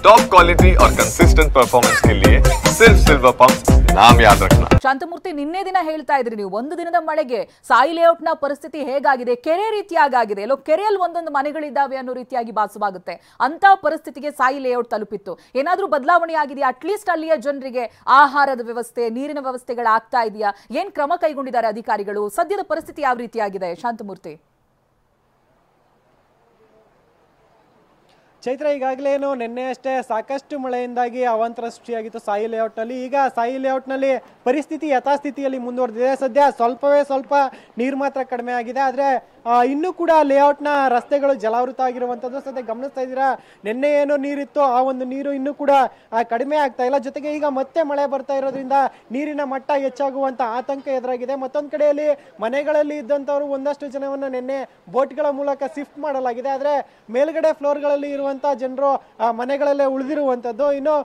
Top quality और consistent performance के लिए सिर्फ सिल्वर पंप नाम याद रखना। ಶಾಂತಮೂರ್ತಿ ನಿನ್ನೆ ದಿನ ಹೇಳ್ತಾ ಇದ್ರಿ ನೀವು ಒಂದು ದಿನದ ಮಳೆಗೆ ಸಾಯಿ ಲೇಔಟ್ ನ ಪರಿಸ್ಥಿತಿ ಹೇಗಾಗಿದೆ, ಕೆರೆ ರೀತಿಯಾಗಿದೆ, ಎಲ್ಲೋ ಕೆರೆಯಲ್ಲಿ ಒಂದೊಂದು ಮನೆಗಳಿದ್ದಾವೆ ಅನ್ನೋ ರೀತಿಯಾಗಿ ಭಾಸವಾಗುತ್ತೆ. ಅಂತ ಪರಿಸ್ಥಿತಿಗೆ ಸಾಯಿ ಲೇಔಟ್ ತಲುಪಿತ್ತು. ಏನಾದ್ರೂ ಬದಲಾವಣೆ ಆಗಿದೆಯಾ? ಅಟ್ಲೀಸ್ಟ್ ಅಲ್ಲಿಯ ಜನರಿಗೆ ಆಹಾರದ ವ್ಯವಸ್ಥೆ, ನೀರಿನ ವ್ಯವಸ್ಥೆಗಳಾಗ್ತಾ ಇದೆಯಾ? ಏನ್ ಕ್ರಮ ಕೈಗೊಂಡಿದ್ದಾರೆ ಅಧಿಕಾರಿಗಳು? ಸದ್ಯದ ಪರಿಸ್ಥಿತಿ ಯಾವ ರೀತಿಯಾಗಿದೆ ಶಾಂತಮೂರ್ತಿ? ಚೈತ್ರ, ಈಗಾಗಲೇ ನಿನ್ನೆ ಅಷ್ಟೇ ಸಾಕಷ್ಟು ಮಳೆಯಿಂದಾಗಿ ಅವಾಂತರ ಸೃಷ್ಟಿಯಾಗಿತ್ತು ಸಾಯಿ ಲೇಔಟ್ನಲ್ಲಿ. ಈಗ ಸಾಯಿ ಲೇಔಟ್ನಲ್ಲಿ ಪರಿಸ್ಥಿತಿ ಯಥಾಸ್ಥಿತಿಯಲ್ಲಿ ಮುಂದುವರೆದಿದೆ. ಸದ್ಯ ಸ್ವಲ್ಪ ನೀರು ಮಾತ್ರ ಕಡಿಮೆ ಆಗಿದೆ. ಆದರೆ ಇನ್ನೂ ಕೂಡ ಲೇಔಟ್ನ ರಸ್ತೆಗಳು ಜಲಾವೃತ ಆಗಿರುವಂಥದ್ದು ಸದ್ಯ ಗಮನಿಸ್ತಾ ಇದ್ದೀರಾ. ನಿನ್ನೆ ಏನು ನೀರಿತ್ತು ಆ ಒಂದು ನೀರು ಇನ್ನೂ ಕೂಡ ಕಡಿಮೆ ಆಗ್ತಾ ಇಲ್ಲ. ಜೊತೆಗೆ ಈಗ ಮತ್ತೆ ಮಳೆ ಬರ್ತಾ ಇರೋದ್ರಿಂದ ನೀರಿನ ಮಟ್ಟ ಹೆಚ್ಚಾಗುವಂಥ ಆತಂಕ ಎದುರಾಗಿದೆ. ಮತ್ತೊಂದು ಕಡೆಯಲ್ಲಿ ಮನೆಗಳಲ್ಲಿ ಇದ್ದಂಥವರು ಒಂದಷ್ಟು ಜನವನ್ನು ನಿನ್ನೆ ಬೋಟ್ಗಳ ಮೂಲಕ ಶಿಫ್ಟ್ ಮಾಡಲಾಗಿದೆ. ಆದರೆ ಮೇಲ್ಗಡೆ ಫ್ಲೋರ್ಗಳಲ್ಲಿ ಇರುವಂಥ ಜನರು ಮನೆಗಳಲ್ಲೇ ಉಳಿದಿರುವಂಥದ್ದು. ಇನ್ನು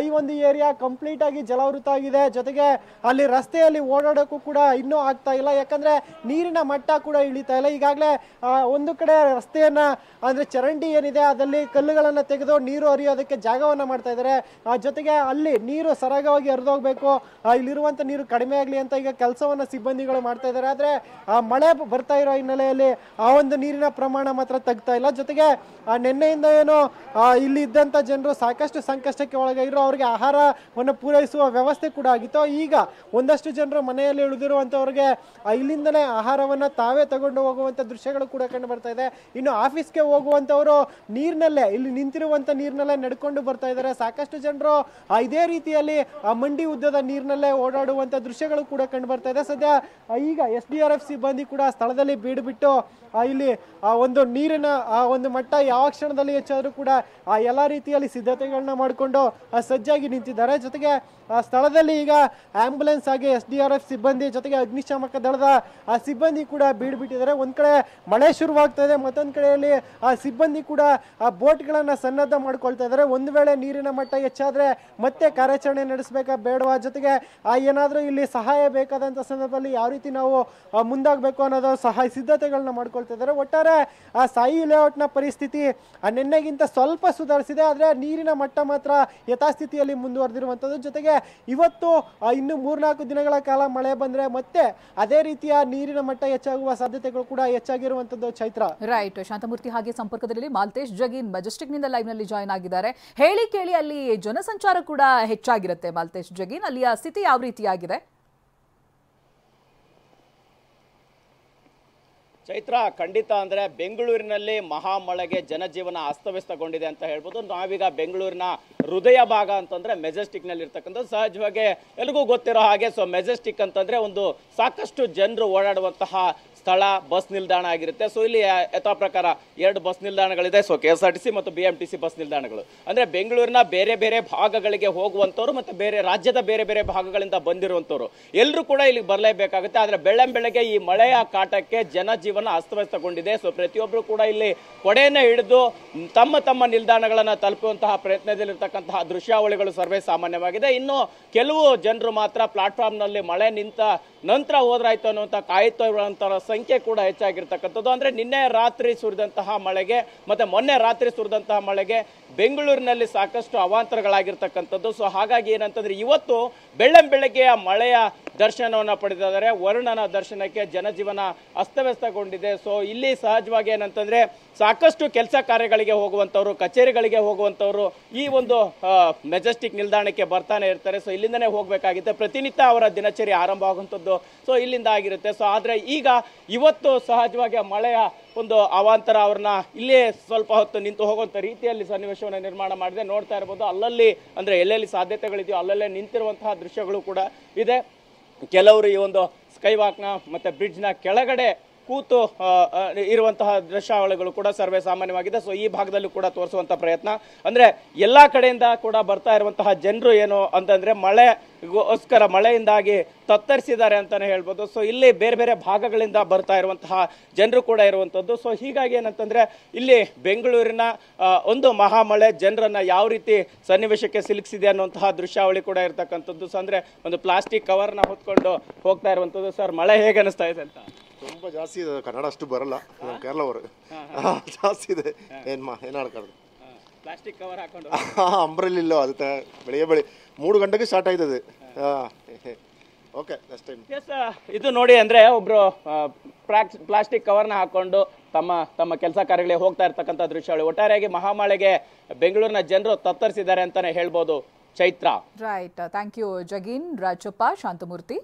ಈ ಒಂದು ಏರಿಯಾ ಕಂಪ್ಲೀಟ್ ಆಗಿ ಜಲಾವೃತ ಆಗಿದೆ. ಜೊತೆಗೆ ಅಲ್ಲಿ ರಸ್ತೆಯಲ್ಲಿ ಓಡಾಡೋಕ್ಕೂ ಕೂಡ ಇನ್ನೂ ಆಗ್ತಾ ಇಲ್ಲ, ಯಾಕಂದ್ರೆ ನೀರಿನ ಮಟ್ಟ ಕೂಡ ಇಳಿತಾ ಇಲ್ಲ. ಈಗಾಗಲೇ ಒಂದು ಕಡೆ ರಸ್ತೆಯನ್ನ ಅಂದ್ರೆ ಚರಂಡಿ ಏನಿದೆ ಅದಲ್ಲಿ ಕಲ್ಲುಗಳನ್ನ ತೆಗೆದು ನೀರು ಹರಿಯೋದಕ್ಕೆ ಜಾಗವನ್ನ ಮಾಡ್ತಾ ಇದ್ದಾರೆ. ಜೊತೆಗೆ ಅಲ್ಲಿ ನೀರು ಸರಾಗವಾಗಿ ಹರಿದೋಗ್ಬೇಕು, ಇಲ್ಲಿರುವಂತ ನೀರು ಕಡಿಮೆ ಆಗ್ಲಿ ಅಂತ ಈಗ ಕೆಲಸವನ್ನ ಸಿಬ್ಬಂದಿಗಳು ಮಾಡ್ತಾ ಇದ್ದಾರೆ. ಆದ್ರೆ ಮಳೆ ಬರ್ತಾ ಇರೋ ಹಿನ್ನೆಲೆಯಲ್ಲಿ ಆ ಒಂದು ನೀರಿನ ಪ್ರಮಾಣ ಮಾತ್ರ ತಗ್ತಾ ಇಲ್ಲ. ಜೊತೆಗೆ ನಿನ್ನೆಯಿಂದ ಏನು ಇಲ್ಲಿ ಇದ್ದಂತ ಜನರು ಸಾಕಷ್ಟು ಸಂಕಷ್ಟಕ್ಕೆ ಒಳಗಾಗಿರೋ ಅವರಿಗೆ ಆಹಾರವನ್ನು ಪೂರೈಸುವ ವ್ಯವಸ್ಥೆ ಕೂಡ ಆಗಿತ್ತು. ಈಗ ಒಂದಷ್ಟು ಜನರು ಮನೆಯಲ್ಲಿ ಉಳಿದಿರುವಂತವ್ರಿಗೆ ಇಲ್ಲಿಂದಲೇ ಆಹಾರವನ್ನ ತಾವೇ ತಗೊಂಡು ಹೋಗುವಂತ ದೃಶ್ಯಗಳು ಕೂಡ ಕಂಡು ಬರ್ತಾ ಇದೆ. ಇನ್ನು ಆಫೀಸ್ಗೆ ಹೋಗುವಂತವರು ನೀರಿನಲ್ಲೇ, ಇಲ್ಲಿ ನಿಂತಿರುವಂತ ನೀರಿನಲ್ಲೇ ನಡ್ಕೊಂಡು ಬರ್ತಾ ಇದ್ದಾರೆ. ಸಾಕಷ್ಟು ಜನರು ಇದೇ ರೀತಿಯಲ್ಲಿ ಮಂಡಿ ಉದ್ದದ ನೀರಿನಲ್ಲೇ ಓಡಾಡುವಂತ ದೃಶ್ಯಗಳು ಕೂಡ ಕಂಡು ಬರ್ತಾ ಇದೆ. ಸದ್ಯ ಈಗ SDRF ಸಿಬ್ಬಂದಿ ಕೂಡ ಸ್ಥಳದಲ್ಲಿ ಬೀಡುಬಿಟ್ಟು ಇಲ್ಲಿ ಒಂದು ನೀರಿನ ಒಂದು ಮಟ್ಟ ಯಾವ ಕ್ಷಣದಲ್ಲಿ ಹೆಚ್ಚಾದ್ರೂ ಕೂಡ ಎಲ್ಲ ರೀತಿಯಲ್ಲಿ ಸಿದ್ಧತೆಗಳನ್ನ ಮಾಡಿಕೊಂಡು ಸಜ್ಜಾಗಿ ನಿಂತಿದ್ದಾರೆ. ಜೊತೆಗೆ ಸ್ಥಳದಲ್ಲಿ ಈಗ ಆಂಬ್ಯುಲೆನ್ಸ್ ಆಗಿ SDRF ಸಿಬ್ಬಂದಿ ಜೊತೆಗೆ ಅಗ್ನಿಶಾಮಕ ದಳದ ಸಿಬ್ಬಂದಿ ಕೂಡ ಬೀಡುಬಿಟ್ಟಿದ್ದಾರೆ. ಒಂದ್ ಕಡೆ ಮಳೆ ಶುರುವಾಗ್ತಾ ಇದೆ, ಮತ್ತೊಂದ್ ಕಡೆಯಲ್ಲಿ ಸಿಬ್ಬಂದಿ ಕೂಡ ಬೋಟ್ಗಳನ್ನ ಸನ್ನದ್ಧ ಮಾಡ್ಕೊಳ್ತಾ ಇದ್ದಾರೆ. ಒಂದು ವೇಳೆ ನೀರಿನ ಮಟ್ಟ ಹೆಚ್ಚಾದ್ರೆ ಮತ್ತೆ ಕಾರ್ಯಾಚರಣೆ ನಡೆಸಬೇಕಾ ಬೇಡವಾ, ಜೊತೆಗೆ ಏನಾದ್ರೂ ಇಲ್ಲಿ ಸಹಾಯ ಬೇಕಾದಂತ ಸಂದರ್ಭದಲ್ಲಿ ಯಾವ ರೀತಿ ನಾವು ಮುಂದಾಗಬೇಕು ಅನ್ನೋದು ಸಹಾಯ ಸಿದ್ಧತೆಗಳನ್ನ ಮಾಡ್ಕೊಳ್ತಾ ಇದ್ದಾರೆ. ಒಟ್ಟಾರೆ ಸಾಯಿ ಲೇಔಟ್ನ ಪರಿಸ್ಥಿತಿ ನಿನ್ನೆಗಿಂತ ಸ್ವಲ್ಪ ಸುಧಾರಿಸಿದೆ, ಆದ್ರೆ ನೀರಿನ ಮಟ್ಟ ಮಾತ್ರ ಯಥಾಸ್ಥಿತಿಯಲ್ಲಿ ಮುಂದುವರೆದಿರುವಂತದ್ದು. ಜೊತೆಗೆ ಇವತ್ತು ಇನ್ನು 3-4 ದಿನಗಳ ಕಾಲ ಮಳೆ ಬಂದ್ರೆ ಮತ್ತೆ ಅದೇ ರೀತಿಯ ನೀರಿನ ಮಟ್ಟ ಹೆಚ್ಚಾಗುವ ಸಾಧ್ಯತೆಗಳು ಕೂಡ ಹೆಚ್ಚಾಗಿರುವಂತದ್ದು. ಚೈತ್ರ, ರೈಟ್. ಶಾಂತಮೂರ್ತಿ ಹಾಗೆ ಸಂಪರ್ಕದಲ್ಲಿ ಮಾಲ್ತೇಶ್ ಜಗೀನ್ ಮೆಜೆಸ್ಟಿಕ್ ನಿಂದ ಲೈವ್ ನಲ್ಲಿ ಜಾಯ್ನ್ ಆಗಿದ್ದಾರೆ. ಹೇಳಿ ಕೇಳಿ ಅಲ್ಲಿ ಜನಸಂಚಾರ ಕೂಡ ಹೆಚ್ಚಾಗಿರುತ್ತೆ. ಮಾಲ್ತೇಶ್ ಜಗೀನ್, ಅಲ್ಲಿಯ ಸ್ಥಿತಿ ಯಾವ ರೀತಿಯಾಗಿದೆ? ಚೈತ್ರ, ಖಂಡಿತ ಅಂದರೆ ಬೆಂಗಳೂರಿನಲ್ಲಿ ಮಹಾಮಳೆಗೆ ಜನಜೀವನ ಅಸ್ತವ್ಯಸ್ತಗೊಂಡಿದೆ ಅಂತ ಹೇಳ್ಬೋದು. ನಾವೀಗ ಬೆಂಗಳೂರಿನ ಹೃದಯ ಭಾಗ ಅಂತಂದ್ರೆ ಮೆಜೆಸ್ಟಿಕ್ನಲ್ಲಿ ಇರ್ತಕ್ಕಂಥದ್ದು. ಸಹಜವಾಗಿ ಎಲ್ರಿಗೂ ಗೊತ್ತಿರೋ ಹಾಗೆ ಮೆಜೆಸ್ಟಿಕ್ ಅಂತಂದ್ರೆ ಒಂದು ಸಾಕಷ್ಟು ಜನರು ಓಡಾಡುವಂತಹ ಸ್ಥಳ, ಬಸ್ ನಿಲ್ದಾಣ ಆಗಿರುತ್ತೆ. ಸೊ ಇಲ್ಲಿ ಯಥಾ ಪ್ರಕಾರ 2 ಬಸ್ ನಿಲ್ದಾಣಗಳಿದೆ. ಸೊ KSRTC ಮತ್ತು BMTC ಬಸ್ ನಿಲ್ದಾಣಗಳು. ಅಂದರೆ ಬೆಂಗಳೂರಿನ ಬೇರೆ ಬೇರೆ ಭಾಗಗಳಿಗೆ ಹೋಗುವಂಥವ್ರು ಮತ್ತು ರಾಜ್ಯದ ಬೇರೆ ಬೇರೆ ಭಾಗಗಳಿಂದ ಬಂದಿರುವಂಥವ್ರು ಎಲ್ಲರೂ ಕೂಡ ಇಲ್ಲಿಗೆ ಬರಲೇಬೇಕಾಗುತ್ತೆ. ಆದರೆ ಬೆಳ್ಳಂಬೆಳಗ್ಗೆ ಈ ಮಳೆಯ ಕಾಟಕ್ಕೆ ಜನಜೀವನ ಅಸ್ತವ್ಯಸ್ತಗೊಂಡಿದೆ. ಸೊ ಪ್ರತಿಯೊಬ್ಬರು ಕೂಡ ಇಲ್ಲಿ ಕೊಡೆಯನ್ನು ಹಿಡಿದು ತಮ್ಮ ನಿಲ್ದಾಣಗಳನ್ನು ತಲುಪುವಂತಹ ಪ್ರಯತ್ನದಲ್ಲಿರ್ತಕ್ಕಂತಹ ದೃಶ್ಯಾವಳಿಗಳು ಸರ್ವೇ ಸಾಮಾನ್ಯವಾಗಿದೆ. ಇನ್ನು ಕೆಲವು ಜನರು ಮಾತ್ರ ಪ್ಲಾಟ್ಫಾರ್ಮ್ನಲ್ಲಿ ಮಳೆ ನಿಂತ ನಂತರ ಹೋದ್ರಾಯ್ತು ಅನ್ನುವಂಥ ಕಾಯ್ತಾ ಇರುವಂತಹ ಸಂಖ್ಯೆ ಕೂಡ ಹೆಚ್ಚಾಗಿರ್ತಕ್ಕಂಥದ್ದು. ಅಂದರೆ ನಿನ್ನೆ ರಾತ್ರಿ ಸುರಿದಂತಹ ಮಳೆಗೆ ಮತ್ತೆ ಮೊನ್ನೆ ರಾತ್ರಿ ಸುರಿದಂತಹ ಮಳೆಗೆ ಬೆಂಗಳೂರಿನಲ್ಲಿ ಸಾಕಷ್ಟು ಅವಾಂತರಗಳಾಗಿರ್ತಕ್ಕಂಥದ್ದು. ಸೊ ಹಾಗಾಗಿ ಏನಂತಂದ್ರೆ ಇವತ್ತು ಬೆಳ್ಳಂಬೆಳಗ್ಗೆಯ ಮಳೆಯ ದರ್ಶನವನ್ನು ಪಡೆದಿದ್ದಾರೆ. ವರುಣನ ದರ್ಶನಕ್ಕೆ ಜನಜೀವನ ಅಸ್ತವ್ಯಸ್ತಗೊಂಡಿದೆ. ಸೊ ಇಲ್ಲಿ ಸಹಜವಾಗಿ ಏನಂತಂದ್ರೆ ಸಾಕಷ್ಟು ಕೆಲಸ ಕಾರ್ಯಗಳಿಗೆ ಹೋಗುವಂಥವ್ರು, ಕಚೇರಿಗಳಿಗೆ ಹೋಗುವಂಥವ್ರು ಈ ಒಂದು ಮೆಜೆಸ್ಟಿಕ್ ನಿಲ್ದಾಣಕ್ಕೆ ಬರ್ತಾನೆ ಇರ್ತಾರೆ. ಸೊ ಇಲ್ಲಿಂದನೇ ಹೋಗಬೇಕಾಗುತ್ತೆ. ಪ್ರತಿನಿತ್ಯ ಅವರ ದಿನಚರಿ ಆರಂಭ ಆಗುವಂಥದ್ದು ಸೊ ಇಲ್ಲಿಂದ ಆಗಿರುತ್ತೆ. ಸೊ ಆದರೆ ಈಗ ಇವತ್ತು ಸಹಜವಾಗಿ ಮಳೆಯ ಒಂದು ಅವಾಂತರ ಅವ್ರನ್ನ ಇಲ್ಲೇ ಸ್ವಲ್ಪ ಹೊತ್ತು ನಿಂತು ಹೋಗುವಂಥ ರೀತಿಯಲ್ಲಿ ಸನ್ನಿವೇಶವನ್ನು ನಿರ್ಮಾಣ ಮಾಡಿದೆ. ನೋಡ್ತಾ ಇರ್ಬೋದು, ಅಲ್ಲಲ್ಲಿ ಅಂದರೆ ಎಲ್ಲೆಲ್ಲಿ ಸಾಧ್ಯತೆಗಳಿದೆಯೋ ಅಲ್ಲಲ್ಲೇ ನಿಂತಿರುವಂತಹ ದೃಶ್ಯಗಳು ಕೂಡ ಇದೆ. ಕೆಲವರು ಈ ಒಂದು ಸ್ಕೈ ವಾಕ್ನ ಮತ್ತು ಬ್ರಿಡ್ಜ್ನ ಕೆಳಗಡೆ ಕೂತು ಇರುವಂತಹ ದೃಶ್ಯಾವಳಿಗಳು ಕೂಡ ಸರ್ವೇ ಸಾಮಾನ್ಯವಾಗಿದೆ. ಸೊ ಈ ಭಾಗದಲ್ಲೂ ಕೂಡ ತೋರಿಸುವಂಥ ಪ್ರಯತ್ನ ಅಂದರೆ ಎಲ್ಲ ಕಡೆಯಿಂದ ಕೂಡ ಬರ್ತಾ ಇರುವಂತಹ ಜನರು ಏನು ಅಂತಂದರೆ ಮಳೆಗೋಸ್ಕರ ಮಳೆಯಿಂದಾಗಿ ತತ್ತರಿಸಿದ್ದಾರೆ ಅಂತಲೇ ಹೇಳ್ಬೋದು. ಸೊ ಇಲ್ಲಿ ಬೇರೆ ಬೇರೆ ಭಾಗಗಳಿಂದ ಬರ್ತಾ ಇರುವಂತಹ ಜನರು ಕೂಡ ಇರುವಂಥದ್ದು. ಸೊ ಹೀಗಾಗಿ ಏನಂತಂದರೆ ಇಲ್ಲಿ ಬೆಂಗಳೂರಿನ ಒಂದು ಮಹಾಮಳೆ ಜನರನ್ನು ಯಾವ ರೀತಿ ಸನ್ನಿವೇಶಕ್ಕೆ ಸಿಲುಕಿಸಿದೆ ಅನ್ನುವಂತಹ ದೃಶ್ಯಾವಳಿ ಕೂಡ ಇರ್ತಕ್ಕಂಥದ್ದು. ಸೊ ಅಂದರೆ ಒಂದು ಪ್ಲಾಸ್ಟಿಕ್ ಕವರ್ನ ಹೊತ್ಕೊಂಡು ಹೋಗ್ತಾ ಇರುವಂಥದ್ದು. ಸರ್, ಮಳೆ ಹೇಗೆ ಅನಿಸ್ತಾ ಇದೆ ಅಂತ? ತುಂಬ ಜಾಸ್ತಿ ಇದೆ. ಕನ್ನಡ ಅಷ್ಟು ಬರಲ್ಲ, ಕೇರಳ ಅವರು ಜಾಸ್ತಿ ಇದೆ. ಏನು ಮಾಡೋಕ್ಕಾಗದು. ಪ್ಲಾಸ್ಟಿಕ್ ಕವರ್ ಹಾಕೊಂಡು ಅಂಬ್ರೆಲ್ಲ ಅದು ಬೆಳಿಗ್ಗೆ 3 ಗಂಟೆಗೆ ಸ್ಟಾರ್ಟ್ ಆಯ್ತದೆ. Okay next time. ಎಸ್, ಇದು ನೋಡಿ ಅಂದ್ರೆ ಒಬ್ರು ಪ್ಲಾಸ್ಟಿಕ್ ಕವರ್ನ ಹಾಕೊಂಡು ತಮ್ಮ ಕೆಲಸ ಕಾರ್ಯಗಳಿಗೆ ಹೋಗ್ತಾ ಇರ್ತಕ್ಕಂಥ ದೃಶ್ಯಗಳು. ಒಟ್ಟಾರೆಯಾಗಿ ಮಹಾಮಳೆಗೆ ಬೆಂಗಳೂರಿನ ಜನರು ತತ್ತರಿಸಿದ್ದಾರೆ ಅಂತಾನೆ ಹೇಳ್ಬೋದು. Chaitra. Right, thank you Jagin, Rajappa, Shanthamurthy.